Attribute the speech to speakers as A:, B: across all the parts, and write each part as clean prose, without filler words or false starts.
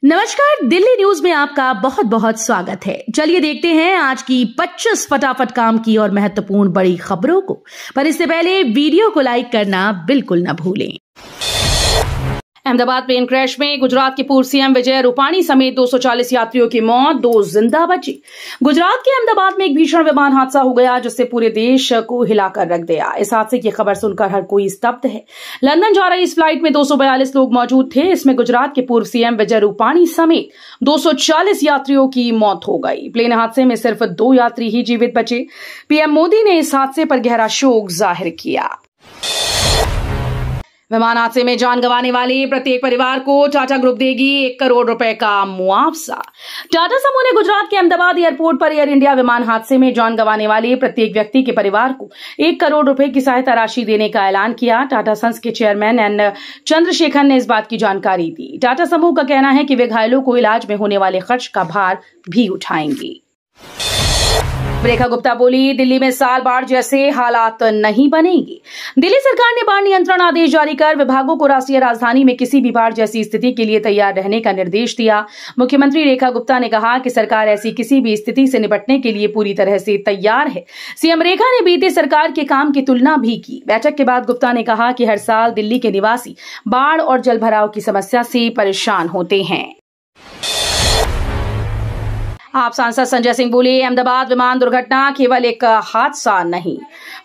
A: नमस्कार, दिल्ली न्यूज में आपका बहुत बहुत स्वागत है। चलिए देखते हैं आज की 25 फटाफट काम की और महत्वपूर्ण बड़ी खबरों को। पर इससे पहले वीडियो को लाइक करना बिल्कुल न भूलें। अहमदाबाद प्लेन क्रैश में गुजरात के पूर्व सीएम विजय रूपाणी समेत 240 यात्रियों की मौत, 2 जिंदा बचे। गुजरात के अहमदाबाद में एक भीषण विमान हादसा हो गया जिससे पूरे देश को हिलाकर रख दिया। इस हादसे की खबर सुनकर हर कोई स्तब्ध है। लंदन जा रही इस फ्लाइट में 242 लोग मौजूद थे। इसमें गुजरात के पूर्व सीएम विजय रूपाणी समेत 240 यात्रियों की मौत हो गई। प्लेन हादसे में सिर्फ 2 यात्री ही जीवित बचे। पीएम मोदी ने इस हादसे पर गहरा शोक जाहिर किया। विमान हादसे में जान गंवाने वाले प्रत्येक परिवार को टाटा ग्रुप देगी 1 करोड़ रुपए का मुआवजा। टाटा समूह ने गुजरात के अहमदाबाद एयरपोर्ट पर एयर इंडिया विमान हादसे में जान गंवाने वाले प्रत्येक व्यक्ति के परिवार को 1 करोड़ रुपए की सहायता राशि देने का ऐलान किया। टाटा सन्स के चेयरमैन एन चंद्रशेखर ने इस बात की जानकारी दी। टाटा समूह का कहना है कि वे घायलों को इलाज में होने वाले खर्च का भार भी उठाएंगी। रेखा गुप्ता बोली, दिल्ली में साल बाढ़ जैसे हालात नहीं बनेंगे। दिल्ली सरकार ने बाढ़ नियंत्रण आदेश जारी कर विभागों को राष्ट्रीय राजधानी में किसी भी बाढ़ जैसी स्थिति के लिए तैयार रहने का निर्देश दिया। मुख्यमंत्री रेखा गुप्ता ने कहा कि सरकार ऐसी किसी भी स्थिति से निपटने के लिए पूरी तरह से तैयार है। सीएम रेखा ने बीते सरकार के काम की तुलना भी की। बैठक के बाद गुप्ता ने कहा कि हर साल दिल्ली के निवासी बाढ़ और जलभराव की समस्या से परेशान होते हैं। आप सांसद संजय सिंह बोले, अहमदाबाद विमान दुर्घटना केवल एक हादसा नहीं।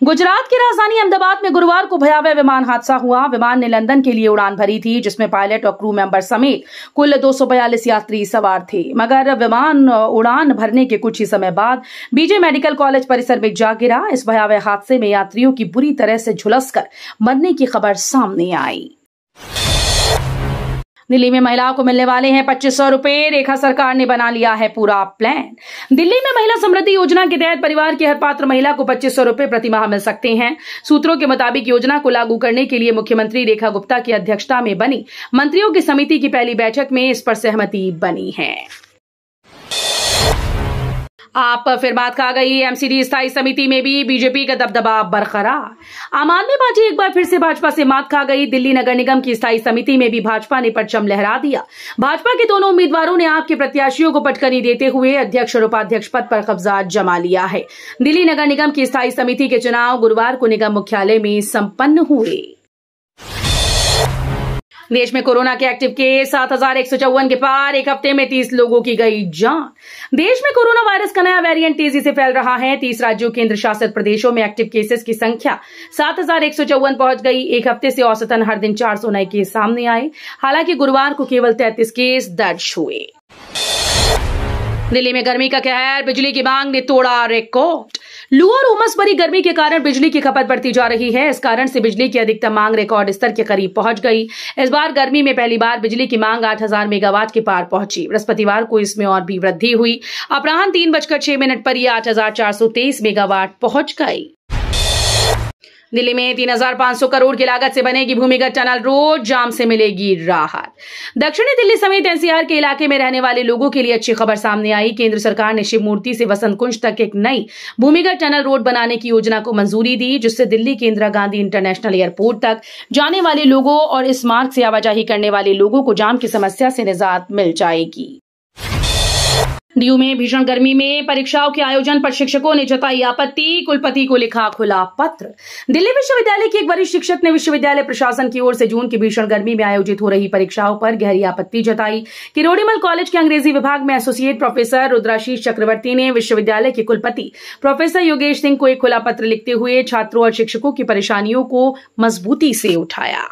A: गुजरात की राजधानी अहमदाबाद में गुरुवार को भयावह विमान हादसा हुआ। विमान ने लंदन के लिए उड़ान भरी थी जिसमें पायलट और क्रू मेंबर समेत कुल 242 यात्री सवार थे। मगर विमान उड़ान भरने के कुछ ही समय बाद बीजे मेडिकल कॉलेज परिसर में जा गिरा। इस भयावह हादसे में यात्रियों की बुरी तरह से झुलसकर मरने की खबर सामने आई। दिल्ली में महिलाओं को मिलने वाले हैं 2500 रुपए। रेखा सरकार ने बना लिया है पूरा प्लान। दिल्ली में महिला समृद्धि योजना के तहत परिवार की हर पात्र महिला को 2500 रुपए प्रति माह मिल सकते हैं। सूत्रों के मुताबिक योजना को लागू करने के लिए मुख्यमंत्री रेखा गुप्ता की अध्यक्षता में बनी मंत्रियों की समिति की पहली बैठक में इस पर सहमति बनी है। आप फिर बात खा गई। एमसीडी स्थायी समिति में भी बीजेपी का दबदबा बरकरार। आम आदमी पार्टी एक बार फिर से भाजपा से मात खा गई। दिल्ली नगर निगम की स्थायी समिति में भी भाजपा ने परचम लहरा दिया। भाजपा के दोनों उम्मीदवारों ने आपके प्रत्याशियों को पटकनी देते हुए अध्यक्ष और उपाध्यक्ष पद पर कब्जा जमा लिया है। दिल्ली नगर निगम की स्थायी समिति के चुनाव गुरुवार को निगम मुख्यालय में संपन्न हुए। देश में कोरोना के एक्टिव केस 7154 के पार। एक हफ्ते में 30 लोगों की गई जान। देश में कोरोना वायरस का नया वेरिएंट तेजी से फैल रहा है। 30 राज्यों केंद्र शासित प्रदेशों में एक्टिव केसेस की संख्या 7154 पहुंच गई। एक हफ्ते से औसतन हर दिन 400 नए केस सामने आए। हालांकि गुरुवार को केवल 33 केस दर्ज हुए। दिल्ली में गर्मी का कहर, बिजली की मांग ने तोड़ा रिकॉर्ड। लू और उमस भरी गर्मी के कारण बिजली की खपत बढ़ती जा रही है। इस कारण से बिजली की अधिकतम मांग रिकॉर्ड स्तर के करीब पहुंच गई। इस बार गर्मी में पहली बार बिजली की मांग 8000 मेगावाट के पार पहुंची। बृहस्पतिवार को इसमें और भी वृद्धि हुई। अपराह्न 3:06 पर यह 8423 मेगावाट पहुंच गई। दिल्ली में 3500 करोड़ की लागत से बनेगी भूमिगत टनल रोड, जाम से मिलेगी राहत। दक्षिणी दिल्ली समेत एनसीआर के इलाके में रहने वाले लोगों के लिए अच्छी खबर सामने आई। केंद्र सरकार ने शिव मूर्ति से वसंत कुंज तक एक नई भूमिगत टनल रोड बनाने की योजना को मंजूरी दी, जिससे दिल्ली के इंदिरा गांधी इंटरनेशनल एयरपोर्ट तक जाने वाले लोगों और इस मार्ग से आवाजाही करने वाले लोगों को जाम की समस्या से निजात मिल जाएगी। डीयू में भीषण गर्मी में परीक्षाओं के आयोजन पर शिक्षकों ने जताई आपत्ति। कुलपति को लिखा खुला पत्र। दिल्ली विश्वविद्यालय के एक वरिष्ठ शिक्षक ने विश्वविद्यालय प्रशासन की ओर से जून की भीषण गर्मी में आयोजित हो रही परीक्षाओं पर गहरी आपत्ति जताई। किरोड़ीमल कॉलेज के अंग्रेजी विभाग में एसोसिएट प्रोफेसर रुद्राशीष चक्रवर्ती ने विश्वविद्यालय के कुलपति प्रोफेसर योगेश सिंह को एक खुला पत्र लिखते हुए छात्रों और शिक्षकों की परेशानियों को मजबूती से उठाया।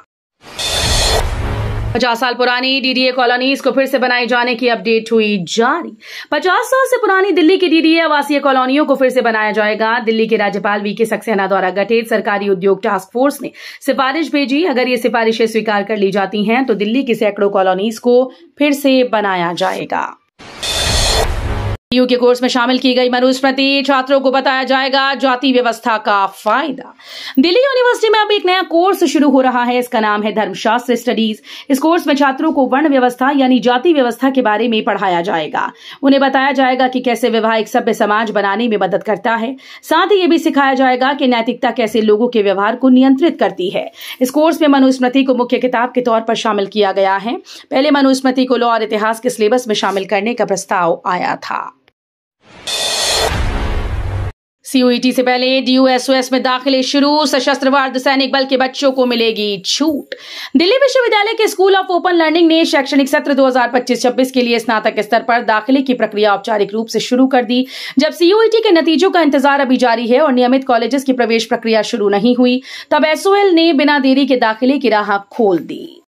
A: 50 साल पुरानी डीडीए कॉलोनीज को फिर से बनाए जाने की अपडेट हुई जारी। 50 साल से पुरानी दिल्ली की डीडीए आवासीय कॉलोनियों को फिर से बनाया जाएगा। दिल्ली के राज्यपाल वीके सक्सेना द्वारा गठित सरकारी उद्योग टास्क फोर्स ने सिफारिश भेजी। अगर ये सिफारिशें स्वीकार कर ली जाती हैं तो दिल्ली की सैकड़ों कॉलोनीज को फिर से बनाया जाएगा। DU के कोर्स में शामिल की गई मनुस्मृति, छात्रों को बताया जाएगा जाति व्यवस्था का फायदा। दिल्ली यूनिवर्सिटी में अब एक नया कोर्स शुरू हो रहा है। इसका नाम है धर्मशास्त्र स्टडीज। इस कोर्स में छात्रों को वर्ण व्यवस्था यानी जाति व्यवस्था के बारे में पढ़ाया जाएगा। उन्हें बताया जाएगा कि कैसे विवाह एक सभ्य समाज बनाने में मदद करता है। साथ ही ये भी सिखाया जाएगा कि नैतिकता कैसे लोगों के व्यवहार को नियंत्रित करती है। इस कोर्स में मनुस्मृति को मुख्य किताब के तौर पर शामिल किया गया है। पहले मनुस्मृति को लॉ और इतिहास के सिलेबस में शामिल करने का प्रस्ताव आया था। CUET से पहले DU-SOS में दाखिले शुरू, सशस्त्र अर्धसैनिक बल के बच्चों को मिलेगी छूट। दिल्ली विश्वविद्यालय के स्कूल ऑफ ओपन लर्निंग ने शैक्षणिक सत्र 2025-26 के लिए स्नातक स्तर पर दाखिले की प्रक्रिया औपचारिक रूप से शुरू कर दी। जब CUET के नतीजों का इंतजार अभी जारी है और नियमित कॉलेजेस की प्रवेश प्रक्रिया शुरू नहीं हुई, तब SOL ने बिना देरी के दाखिले की राह खोल दी।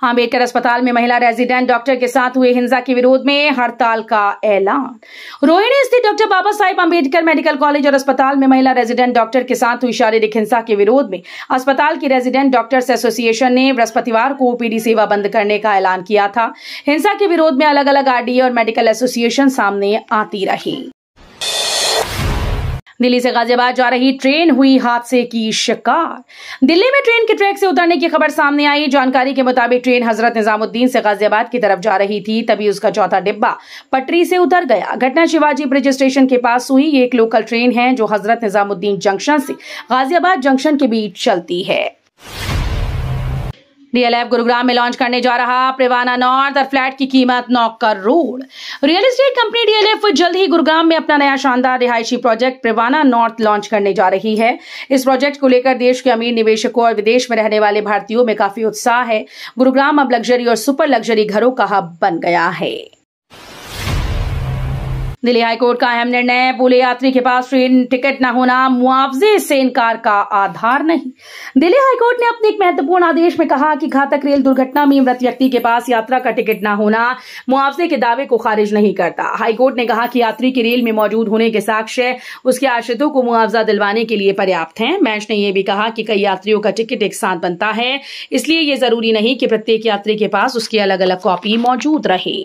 A: अम्बेडकर अस्पताल में महिला रेजिडेंट डॉक्टर के साथ हुए हिंसा के विरोध में हड़ताल का ऐलान। रोहिणी स्थित doctor Baba Saheb Ambedkar medical college और अस्पताल में महिला रेजिडेंट डॉक्टर के साथ हुई शारीरिक हिंसा के विरोध में अस्पताल की रेजिडेंट डॉक्टर्स एसोसिएशन ने बृहस्पतिवार को OPD सेवा बंद करने का ऐलान किया था। हिंसा के विरोध में अलग अलग RDA और मेडिकल एसोसिएशन सामने आती रही। दिल्ली से गाजियाबाद जा रही ट्रेन हुई हादसे की शिकार। दिल्ली में ट्रेन के ट्रैक से उतरने की खबर सामने आई। जानकारी के मुताबिक ट्रेन हजरत निजामुद्दीन से गाजियाबाद की तरफ जा रही थी, तभी उसका चौथा डिब्बा पटरी से उतर गया। घटना शिवाजी ब्रिज स्टेशन के पास हुई। ये एक लोकल ट्रेन है जो हजरत निजामुद्दीन जंक्शन से गाजियाबाद जंक्शन के बीच चलती है। DLF गुरुग्राम में लॉन्च करने जा रहा प्रिवाना नॉर्थ और फ्लैट की कीमत 9 crore. Real estate company DLF जल्द ही गुरुग्राम में अपना नया शानदार रिहायशी प्रोजेक्ट प्रिवाना नॉर्थ लॉन्च करने जा रही है। इस प्रोजेक्ट को लेकर देश के अमीर निवेशकों और विदेश में रहने वाले भारतीयों में काफी उत्साह है। गुरुग्राम अब लग्जरी और सुपर लग्जरी घरों का हब बन गया है। दिल्ली हाईकोर्ट का अहम निर्णय, बोले यात्री के पास ट्रेन टिकट न होना मुआवजे से इनकार का आधार नहीं। दिल्ली हाईकोर्ट ने अपने एक महत्वपूर्ण आदेश में कहा कि घातक रेल दुर्घटना में मृत व्यक्ति के पास यात्रा का टिकट न होना मुआवजे के दावे को खारिज नहीं करता। हाईकोर्ट ने कहा कि यात्री के रेल में मौजूद होने के साक्ष्य उसके आश्रितों को मुआवजा दिलवाने के लिए पर्याप्त हैं। बेंच ने यह भी कहा कि कई यात्रियों का टिकट एक साथ बनता है, इसलिए यह जरूरी नहीं कि प्रत्येक यात्री के पास उसकी अलग अलग कॉपी मौजूद रहे।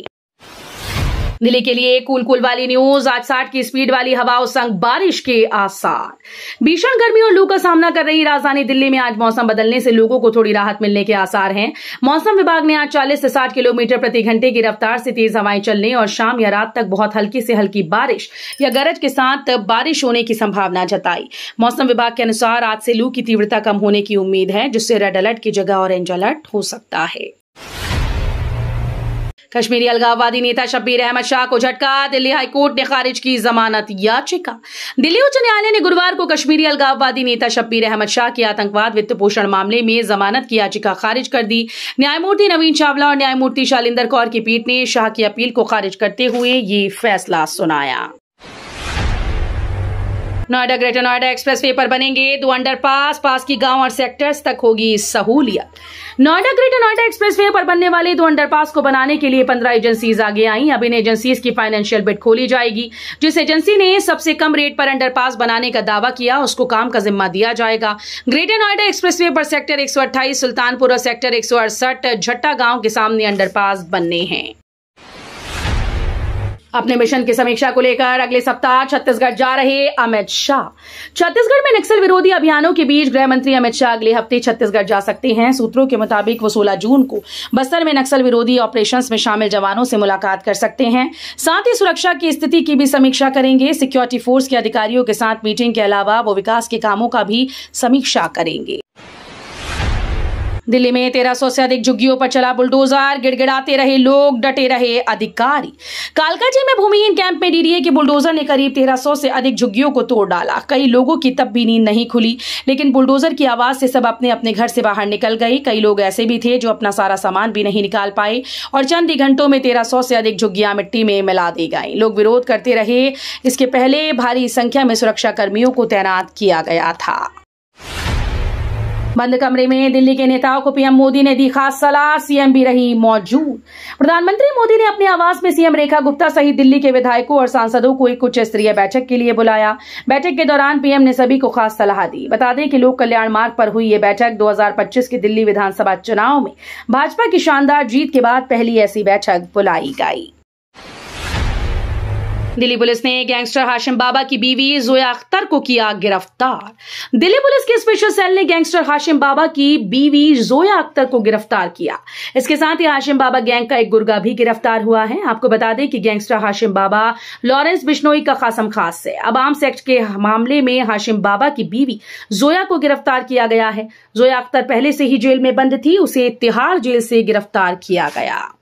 A: दिल्ली के लिए कूल वाली न्यूज, आज 60 की स्पीड वाली हवाओं संग बारिश के आसार। भीषण गर्मी और लू का सामना कर रही राजधानी दिल्ली में आज मौसम बदलने से लोगों को थोड़ी राहत मिलने के आसार हैं। मौसम विभाग ने आज 40 से 60 किलोमीटर प्रति घंटे की रफ्तार से तेज हवाएं चलने और शाम या रात तक बहुत हल्की से हल्की बारिश या गरज के साथ बारिश होने की संभावना जताई। मौसम विभाग के अनुसार आज से लू की तीव्रता कम होने की उम्मीद है, जिससे रेड अलर्ट की जगह ऑरेंज अलर्ट हो सकता है। कश्मीरी अलगाववादी नेता शब्बीर अहमद शाह को झटका, दिल्ली हाईकोर्ट ने खारिज की जमानत याचिका। दिल्ली उच्च न्यायालय ने गुरुवार को कश्मीरी अलगाववादी नेता शब्बीर अहमद शाह की आतंकवाद वित्त पोषण मामले में जमानत की याचिका खारिज कर दी। न्यायमूर्ति नवीन चावला और न्यायमूर्ति शालिंदर कौर की पीठ ने शाह की अपील को खारिज करते हुए ये फैसला सुनाया। नोएडा ग्रेटर नोएडा एक्सप्रेसवे पर बनेंगे 2 अंडरपास, पास की गांव और सेक्टर्स तक होगी सहूलियत। नोएडा ग्रेटर नोएडा एक्सप्रेसवे पर बनने वाले 2 अंडरपास को बनाने के लिए 15 एजेंसीज आगे आई। अब इन एजेंसीज की फाइनेंशियल बिड खोली जाएगी। जिस एजेंसी ने सबसे कम रेट पर अंडरपास बनाने का दावा किया, उसको काम का जिम्मा दिया जाएगा। ग्रेटर नोएडा एक्सप्रेसवे पर सेक्टर 128, सुल्तानपुर और सेक्टर 168 झट्टा गांव के सामने अंडरपास बनने हैं। अपने मिशन की समीक्षा को लेकर अगले सप्ताह छत्तीसगढ़ जा रहे अमित शाह। छत्तीसगढ़ में नक्सल विरोधी अभियानों के बीच गृह मंत्री अमित शाह अगले हफ्ते छत्तीसगढ़ जा सकते हैं। सूत्रों के मुताबिक वो 16 जून को बस्तर में नक्सल विरोधी ऑपरेशंस में शामिल जवानों से मुलाकात कर सकते हैं। साथ ही सुरक्षा की स्थिति की भी समीक्षा करेंगे। सिक्योरिटी फोर्स के अधिकारियों के साथ मीटिंग के अलावा वो विकास के कामों का भी समीक्षा करेंगे। दिल्ली में 1300 से अधिक झुग्गियों पर चला बुलडोजर, गिड़गिड़ाते रहे लोग, डटे रहे अधिकारी। कालकाजी में भूमिहीन कैंप में डीडीए के बुलडोजर ने करीब 1300 से अधिक झुग्गियों को तोड़ डाला। कई लोगों की तब भी नींद नहीं खुली, लेकिन बुलडोजर की आवाज से सब अपने अपने घर से बाहर निकल गए। कई लोग ऐसे भी थे जो अपना सारा सामान भी नहीं निकाल पाए और चंद ही घंटों में 1300 से अधिक झुग्गियां मिट्टी में मिला दी गई। लोग विरोध करते रहे। इसके पहले भारी संख्या में सुरक्षा कर्मियों को तैनात किया गया था। बंद कमरे में दिल्ली के नेताओं को पीएम मोदी ने दी खास सलाह, सीएम भी रही मौजूद। प्रधानमंत्री मोदी ने अपने आवास में सीएम रेखा गुप्ता सहित दिल्ली के विधायकों और सांसदों को एक उच्च स्तरीय बैठक के लिए बुलाया। बैठक के दौरान पीएम ने सभी को खास सलाह दी। बता दें कि लोक कल्याण मार्ग पर हुई ये बैठक 2025 के दिल्ली विधानसभा चुनाव में भाजपा की शानदार जीत के बाद पहली ऐसी बैठक बुलाई गई। दिल्ली पुलिस ने गैंगस्टर हाशिम बाबा की बीवी जोया अख्तर को किया गिरफ्तार। दिल्ली पुलिस के स्पेशल सेल ने गैंगस्टर हाशिम बाबा की बीवी जोया अख्तर को गिरफ्तार किया। इसके साथ ही हाशिम बाबा गैंग का एक गुर्गा भी गिरफ्तार हुआ है। आपको बता दें कि गैंगस्टर हाशिम बाबा लॉरेंस बिश्नोई का खासम खास है। अब आर्म्स एक्ट के मामले में हाशिम बाबा की बीवी जोया को गिरफ्तार किया गया है। जोया अख्तर पहले से ही जेल में बंद थी, उसे तिहाड़ जेल से गिरफ्तार किया गया।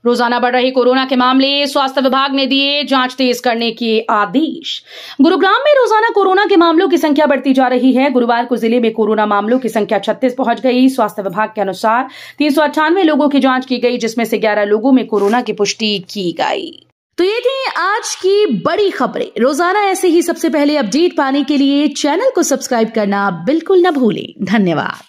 A: रोजाना बढ़ रही कोरोना के मामले, स्वास्थ्य विभाग ने दिए जांच तेज करने के आदेश। गुरुग्राम में रोजाना कोरोना के मामलों की संख्या बढ़ती जा रही है। गुरुवार को जिले में कोरोना मामलों की संख्या 36 पहुंच गई। स्वास्थ्य विभाग के अनुसार 398 लोगों की जांच की गई, जिसमें से 11 लोगों में कोरोना की पुष्टि की गई। तो ये थी आज की बड़ी खबरें। रोजाना ऐसे ही सबसे पहले अपडेट पाने के लिए चैनल को सब्सक्राइब करना बिल्कुल न भूलें। धन्यवाद।